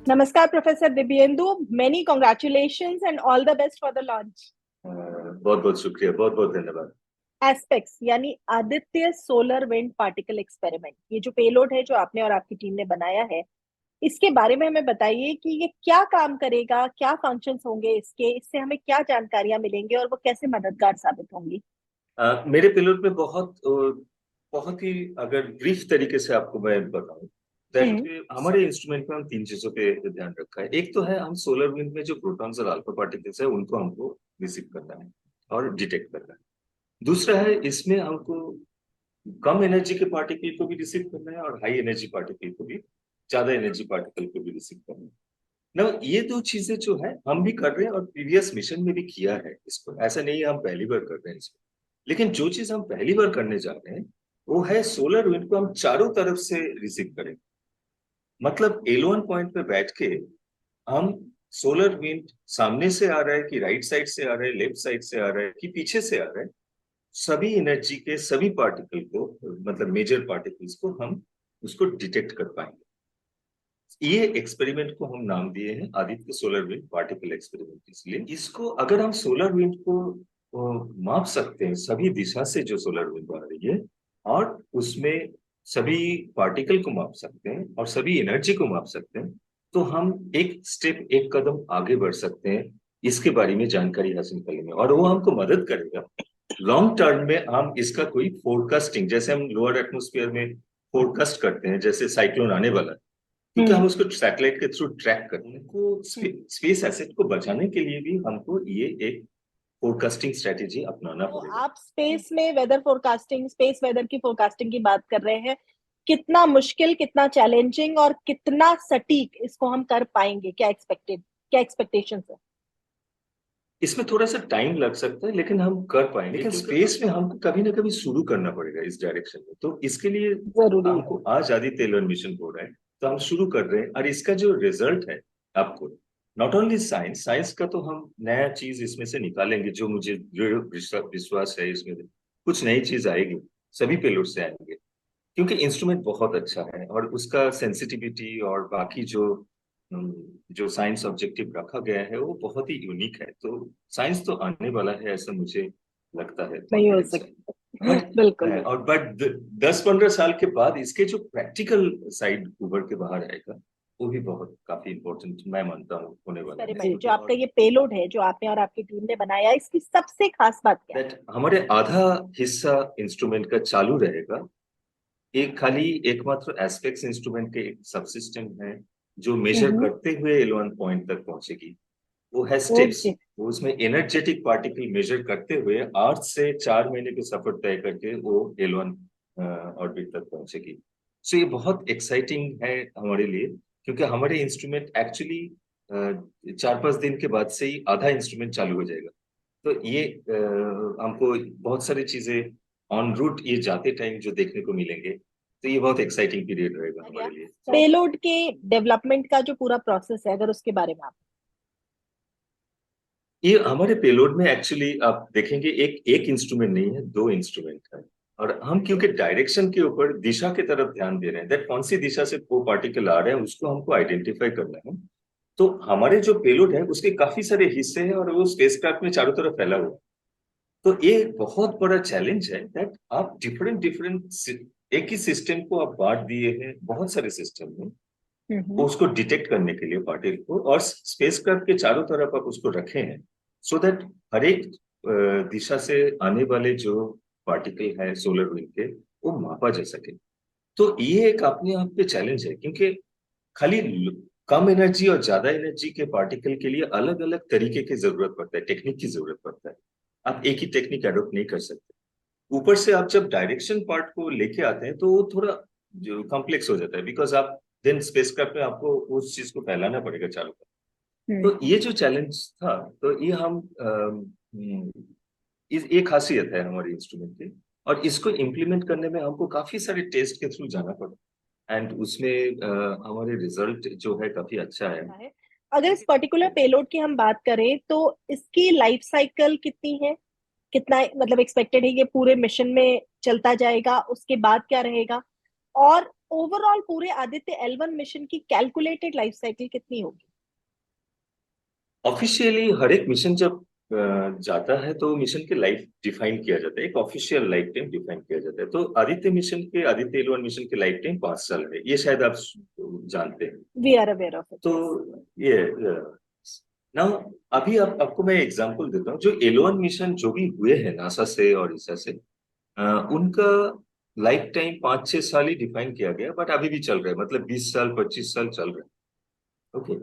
नमस्कार professor Divyendu, many congratulations and all the best for the launch. बहुत बहुत शुक्रिया, बहुत बहुत धन्यवाद। एस्पेक्स यानी Aditya solar wind particle experiment, ये जो पेलोड है जो आपने और आपकी टीम ने बनाया है, इसके बारे में हमें बताइए कि ये क्या काम करेगा, क्या फंक्शंस होंगे इसके, इससे हमें क्या जानकारियां मिलेंगे और वो कैसे मददगार साबित होंगी। मेरे पिलर पे बहुत ही अगर ब्रीफ तरीके से आपको मैं बताऊं, दैट हम्म। हमारे इंस्ट्रूमेंट में हम तीन चीजों पे ध्यान रखा है। एक तो है हम सोलर विंड में जो प्रोटॉन्स और अल्फा पार्टिकल्स है उनको हमको रिसीव करना है और डिटेक्ट करना है। दूसरा है इसमें हमको कम एनर्जी के पार्टिकल को भी रिसीव करना है और हाई एनर्जी पार्टिकल को भी, ज्यादा एनर्जी पार्टिकल को भी रिसीव करना है ना। ये दो चीजें जो है हम भी कर रहे हैं और प्रीवियस मिशन में भी किया है इसको, ऐसा नहीं है हम पहली बार कर रहे हैं इसको। लेकिन जो चीज हम पहली बार करने जा रहे हैं वो है सोलर विंड को हम चारों तरफ से रिसीव करेंगे। मतलब एल1 पॉइंट पे बैठ के हम सोलर विंड सामने से आ रहा है कि राइट साइड से आ रहा है, लेफ्ट साइड से आ रहा है कि पीछे से आ रहा है, सभी एनर्जी के सभी पार्टिकल को, मतलब मेजर पार्टिकल्स को हम उसको डिटेक्ट कर पाएंगे। ये एक्सपेरिमेंट को हम नाम दिए हैं Aditya solar wind particle experiment. इसलिए इसको अगर हम सोलर विंड को माप सकते हैं, सभी दिशा से जो सोलर विंड आ रही है, और उसमें सभी पार्टिकल को माप सकते हैं और सभी एनर्जी को माप सकते हैं, तो हम एक स्टेप, एक कदम आगे बढ़ सकते हैं इसके बारे में जानकारी हासिल करने में, और वो हमको मदद करेगा लॉन्ग टर्म में। हम इसका कोई फोरकास्टिंग, जैसे हम लोअर एटमोस्फियर में फोरकास्ट करते हैं, जैसे साइक्लोन आने वाला है, क्योंकि हम उसको सैटेलाइट के थ्रू ट्रैक करने को, स्पेस एसेट को बचाने के लिए भी हमको ये एक फोरकास्टिंग स्ट्रेटेजी अपनाना तो पड़ेगा। आप स्पेस में वेदर फोरकास्टिंग, स्पेस वेदर की फोरकास्टिंग की बात कर रहे हैं। कितना मुश्किल, कितना चैलेंजिंग और कितना सटीक इसको हम कर पाएंगे, क्या एक्सपेक्टेशंस है? इसमें थोड़ा सा टाइम लग सकता है लेकिन हम कर पाएंगे। लेकिन स्पेस में हमको कभी ना कभी शुरू करना पड़ेगा इस डायरेक्शन में, तो इसके लिए जरूरी है। हमको आज आदित्य एल1 मिशन हो रहा है, तो हम शुरू कर रहे हैं। और इसका जो रिजल्ट है आपको, नॉट ओनली साइंस साइंस का तो हम नया चीज इसमें से निकालेंगे, जो मुझे दृढ़ विश्वास है इसमें कुछ नई चीज आएगी, सभी पेलोड से आएंगे, क्योंकि इंस्ट्रूमेंट बहुत अच्छा है और उसका सेंसिटिविटी और बाकी जो साइंस ऑब्जेक्टिव रखा गया है वो बहुत ही यूनिक है। तो साइंस तो आने वाला है ऐसा मुझे लगता है, नहीं हो कॉन्फिडेंस है। सकता। बट बिल्कुल बिल्कुल। और बट 10-15 साल के बाद इसके जो प्रैक्टिकल साइड उभर के बाहर आएगा, वो भी बहुत काफी इम्पोर्टेंट मैं मानता हूँ होने वाला है। एक्सपेरिमेंट जो आपका ये पेलोड है, जो आपने और आपकी टीम ने बनाया, इसकी सबसे खास बात क्या है? दैट हमारे आधा हिस्सा इंस्ट्रूमेंट का चालू रहेगा। एक खाली एकमात्र एस्पेक्स इंस्ट्रूमेंट के एक सबसिस्टम है जो मेजर हम्म। करते हुए एल1 पॉइंट तक पहुंचेगी, वो है स्टेप्स। ओके। वो उसमें एनर्जेटिक पार्टिकल मेजर करते हुए 8 से 4 महीने के सफर तय करके वो एल1 ऑर्बिट तक पहुंचेगी। सो ये बहुत एक्साइटिंग है हमारे लिए, क्योंकि हमारे इंस्ट्रूमेंट एक्चुअली 4-5 दिन के बाद से ही आधा इंस्ट्रूमेंट चालू हो जाएगा। तो ये हमको बहुत सारी चीजें ऑन रूट ये जाते टाइम जो देखने को मिलेंगे, तो ये बहुत एक्साइटिंग पीरियड रहेगा हमारे लिए। पेलोड के डेवलपमेंट का जो पूरा प्रोसेस है, अगर उसके बारे में आप। ये हमारे पेलोड में एक्चुअली आप देखेंगे एक एक इंस्ट्रूमेंट नहीं है, दो इंस्ट्रूमेंट है। और हम क्योंकि डायरेक्शन के ऊपर, दिशा की तरफ ध्यान दे रहे हैं, दैट कौन सी दिशा से वो पार्टिकल आ रहे हैं उसको हमको आइडेंटिफाई करना है। तो हमारे जो पेलोड है उसके काफी सारे हिस्से हैं और वो स्पेसक्राफ्ट में चारों तरफ फैला हुआ है। तो ये बहुत बड़ा चैलेंज है दैट आप डिफरेंट डिफरेंट, एक ही सिस्टम को आप बांट दिए हैं बहुत सारे सिस्टम में, उसको डिटेक्ट करने के लिए पार्टिकल को, और स्पेसक्राफ्ट के चारों तरफ आप उसको रखे हैं, सो दैट हर एक दिशा से आने वाले जो पार्टिकल है सोलर विंड के, वो मापा जा सके। तो ये एक अपने आप पे चैलेंज है, क्योंकि खाली कम एनर्जी और ज्यादा एनर्जी के पार्टिकल के लिए अलग अलग तरीके की जरूरत पड़ता है, टेक्निक की जरूरत पड़ता है। आप एक ही टेक्निक एडोप्ट नहीं कर सकते। ऊपर से आप जब डायरेक्शन पार्ट को लेके आते हैं तो वो थोड़ा जो कॉम्प्लेक्स हो जाता है, बिकॉज आप देन स्पेसक्राफ्ट में आपको उस चीज को फैलाना पड़ेगा चारों तरफ। तो ये जो चैलेंज था, तो ये हम ये खासियत है हमारे इंस्ट्रूमेंट की, और इसको इम्प्लीमेंट करने में हमको काफी सारे टेस्ट के थ्रू जाना पड़ा, एंड उसमें हमारे रिजल्ट जो है काफी अच्छा है। अगर इस पर्टिकुलर पेलोड की हम बात करें तो इसकी लाइफ साइकिल कितनी है? कितना मतलब एक्सपेक्टेड है ये पूरे मिशन में चलता जाएगा, उसके बाद क्या रहेगा? और ओवरऑल पूरे आदित्य L1 मिशन की कैलकुलेटेड लाइफ साइकिल कितनी होगी? ऑफिशियली हर एक मिशन जब जाता है तो मिशन के लाइफ डिफाइन किया जाता है, एक ऑफिशियल लाइफ टाइम डिफाइन किया जाता है। तो आदित्य एल वन मिशन के लाइफ टाइम 5 साल है, ये शायद आप जानते हैं। We are aware of it, तो यस। ये ना, अभी आपको मैं एग्जांपल देता हूँ। जो एल वन मिशन जो भी हुए हैं नासा से और ईसा से, उनका लाइफ टाइम 5-6 साल ही डिफाइन किया गया, बट अभी भी चल रहा है, मतलब 20 साल 25 साल चल रहा है। ओके,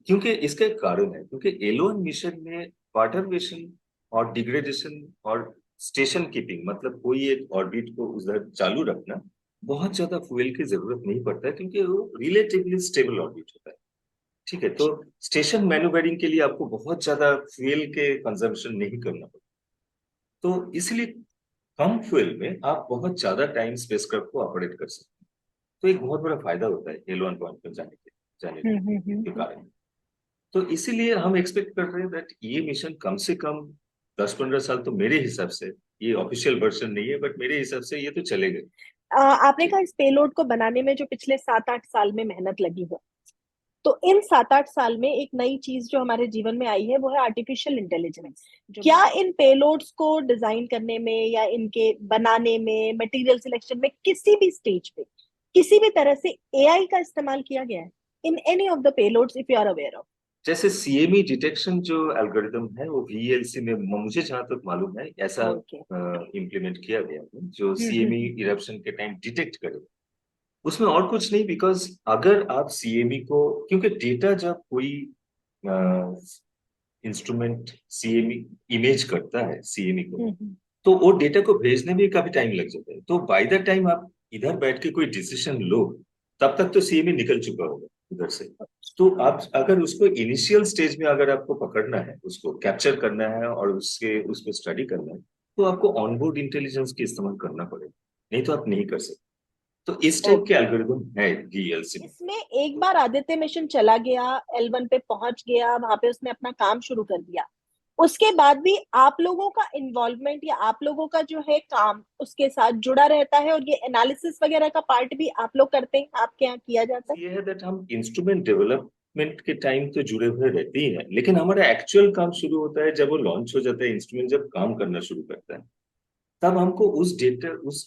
क्योंकि इसका एक कारण है, क्योंकि एल वन मिशन में वाटरवेशन और डिग्रेडेशन और स्टेशन कीपिंग, मतलब कोई एक ऑर्बिट को उधर चालू रखना, बहुत ज्यादा फ्यूल की जरूरत नहीं पड़ता है, क्योंकि वो रिलेटिवली स्टेबल ऑर्बिट होता है। ठीक है, तो स्टेशन मैन्युवरिंग के लिए आपको बहुत ज्यादा फ्यूल के कंजम्पशन नहीं करना पड़ता। तो इसलिए कम फ्यूल में आप बहुत ज्यादा टाइम स्पेसक्राफ्ट को ऑपरेट कर सकते हैं। तो एक बहुत बड़ा फायदा होता है एल वन पॉइंट पर जाने के कारण। तो इसीलिए हम एक्सपेक्ट कर रहे हैं दैट ये मिशन कम से कम 10-15 साल, तो मेरे हिसाब से, ये ऑफिशियल वर्जन नहीं है, बट मेरे हिसाब से ये तो चलेगा। आपने ठीक। कहा इस पेलोड को बनाने में जो पिछले 7-8 साल में मेहनत लगी है, तो इन 7-8 साल में एक नई चीज जो हमारे जीवन में आई है वो है आर्टिफिशियल इंटेलिजेंस। क्या इन पेलोड्स को डिजाइन करने में या इनके बनाने में, मटेरियल सिलेक्शन में, किसी भी स्टेज पे किसी भी तरह से एआई का इस्तेमाल किया गया है in any of the payloads, if you are aware of? जैसे सीएमई डिटेक्शन जो एल्गोरिदम है, वो वीएलसी में मुझे जहां तक मालूम है ऐसा ओके। इम्प्लीमेंट किया गया है, जो सीएमई हम्म। इरप्शन के टाइम डिटेक्ट करे। उसमें और कुछ नहीं, बिकॉज अगर आप सीएमई को, क्योंकि डेटा जब कोई इंस्ट्रूमेंट सीएमई इमेज करता है सीएमई को, हम्म। तो वो डेटा को भेजने में काफी टाइम लग जाता है। तो बाय द टाइम आप इधर बैठ के कोई डिसीजन लो, तब तक तो सीएमई निकल चुका होगा उधर से। तो आप अगर उसको इनिशियल स्टेज में अगर आपको पकड़ना है, उसको कैप्चर करना है और उसको स्टडी करना है, तो आपको ऑनबोर्ड इंटेलिजेंस के इस्तेमाल करना पड़ेगा, नहीं तो आप नहीं कर सकते। तो इस टाइप के ओके। एल्गोरिदम है वीएलसी में। इसमें एक बार आदित्य मिशन चला गया, L1 पे पहुंच गया, वहां पे उसने अपना काम शुरू कर दिया, उसके बाद भी आप लोगों का इन्वॉल्वमेंट या आप लोगों का जो है काम उसके साथ जुड़ा रहता है, और ये एनालिसिस वगैरह का पार्ट भी आप लोग करते हैं, आपके यहाँ किया जाता है? ये है दैट हम इंस्ट्रूमेंट डेवलपमेंट के टाइम तो जुड़े हुए रहते ही हैं, लेकिन हमारा एक्चुअल काम शुरू होता है जब वो लॉन्च हो जाता है, इंस्ट्रूमेंट जब काम करना शुरू करता है। तब हमको उस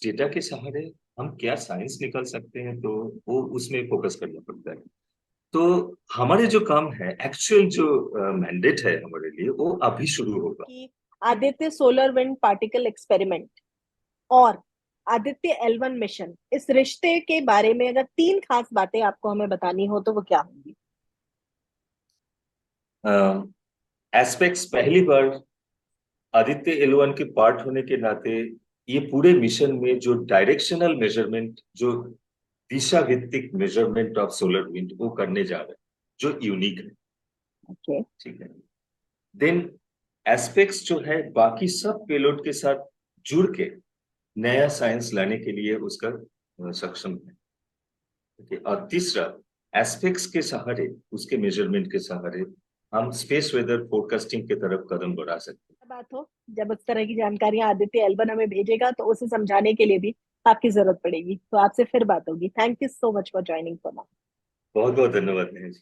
डेटा के सहारे हम क्या साइंस निकाल सकते हैं, तो वो उसमें फोकस करना पड़ता है। तो हमारे जो काम है, एक्चुअल जो मैंडेट है हमारे लिए, वो अभी शुरू होगा। कि Aditya solar wind particle experiment और आदित्य L1 मिशन, इस रिश्ते के बारे में अगर तीन खास बातें आपको हमें बतानी हो तो वो क्या होंगी? एस्पेक्ट्स, पहली बार आदित्य एल वन के पार्ट होने के नाते, ये पूरे मिशन में जो डायरेक्शनल मेजरमेंट, जो दिशा भित्तिक मेजरमेंट ऑफ सोलर विंड, वो करने जा रहे हैं, जो यूनिक है। ओके। ठीक है। देन एस्पेक्ट्स जो है बाकी सब पेलोड के साथ जुड़ के नया साइंस लाने के लिए उसका सक्षम है। ठीक है। और तीसरा, एस्पेक्ट्स के सहारे, उसके मेजरमेंट के सहारे हम स्पेस वेदर फोरकास्टिंग की तरफ कदम बढ़ा सकते हैं। बात हो, जब उस तरह की जानकारियां आदित्य L1 हमें भेजेगा तो उसे समझाने के लिए भी आपकी जरूरत पड़ेगी, तो आपसे फिर बात होगी। Thank you so much for joining. बहुत बहुत धन्यवाद नेहा जी।